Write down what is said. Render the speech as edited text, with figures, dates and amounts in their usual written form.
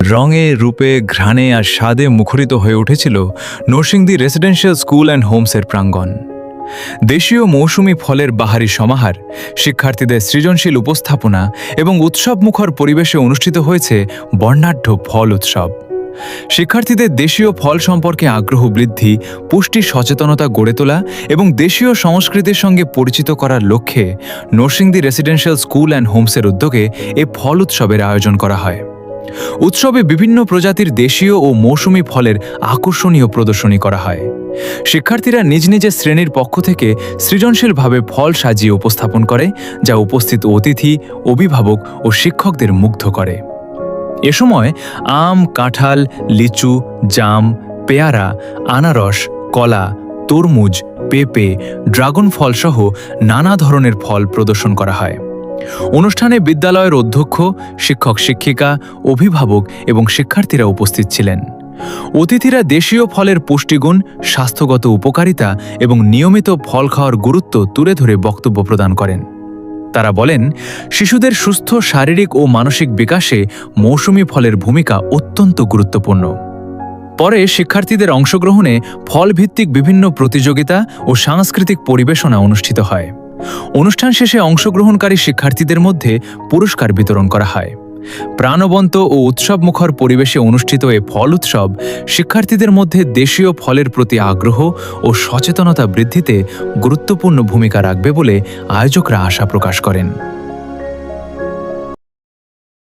রঙে, রূপে, ঘ্রাণে আর স্বাদে মুখরিত হয়ে উঠেছিল নরসিংদী রেসিডেন্সিয়াল স্কুল অ্যান্ড হোমসের প্রাঙ্গণ। দেশীয় মৌসুমি ফলের বাহারি সমাহার, শিক্ষার্থীদের সৃজনশীল উপস্থাপনা এবং উৎসবমুখর পরিবেশে অনুষ্ঠিত হয়েছে বর্ণাঢ্য ফল উৎসব। শিক্ষার্থীদের দেশীয় ফল সম্পর্কে আগ্রহ বৃদ্ধি, পুষ্টি সচেতনতা গড়ে তোলা এবং দেশীয় সংস্কৃতির সঙ্গে পরিচিত করার লক্ষ্যে নরসিংদী রেসিডেন্সিয়াল স্কুল অ্যান্ড হোমসের উদ্যোগে এ ফল উৎসবের আয়োজন করা হয়। উৎসবে বিভিন্ন প্রজাতির দেশীয় ও মৌসুমি ফলের আকর্ষণীয় প্রদর্শনী করা হয়। শিক্ষার্থীরা নিজ নিজের শ্রেণীর পক্ষ থেকে সৃজনশীলভাবে ফল সাজিয়ে উপস্থাপন করে, যা উপস্থিত অতিথি, অভিভাবক ও শিক্ষকদের মুগ্ধ করে। এ সময় আম, কাঁঠাল, লিচু, জাম, পেয়ারা, আনারস, কলা, তরমুজ, পেঁপে, ড্রাগন ফল সহ নানা ধরনের ফল প্রদর্শন করা হয়। অনুষ্ঠানে বিদ্যালয়ের অধ্যক্ষ, শিক্ষক শিক্ষিকা, অভিভাবক এবং শিক্ষার্থীরা উপস্থিত ছিলেন। অতিথিরা দেশীয় ফলের পুষ্টিগুণ, স্বাস্থ্যগত উপকারিতা এবং নিয়মিত ফল খাওয়ার গুরুত্ব তুলে ধরে বক্তব্য প্রদান করেন। তারা বলেন, শিশুদের সুস্থ শারীরিক ও মানসিক বিকাশে মৌসুমি ফলের ভূমিকা অত্যন্ত গুরুত্বপূর্ণ। পরে শিক্ষার্থীদের অংশগ্রহণে ফলভিত্তিক বিভিন্ন প্রতিযোগিতা ও সাংস্কৃতিক পরিবেশনা অনুষ্ঠিত হয়। অনুষ্ঠান শেষে অংশগ্রহণকারী শিক্ষার্থীদের মধ্যে পুরস্কার বিতরণ করা হয়। প্রাণবন্ত ও উৎসবমুখর পরিবেশে অনুষ্ঠিত এ ফল উৎসব শিক্ষার্থীদের মধ্যে দেশীয় ফলের প্রতি আগ্রহ ও সচেতনতা বৃদ্ধিতে গুরুত্বপূর্ণ ভূমিকা রাখবে বলে আয়োজকরা আশা প্রকাশ করেন।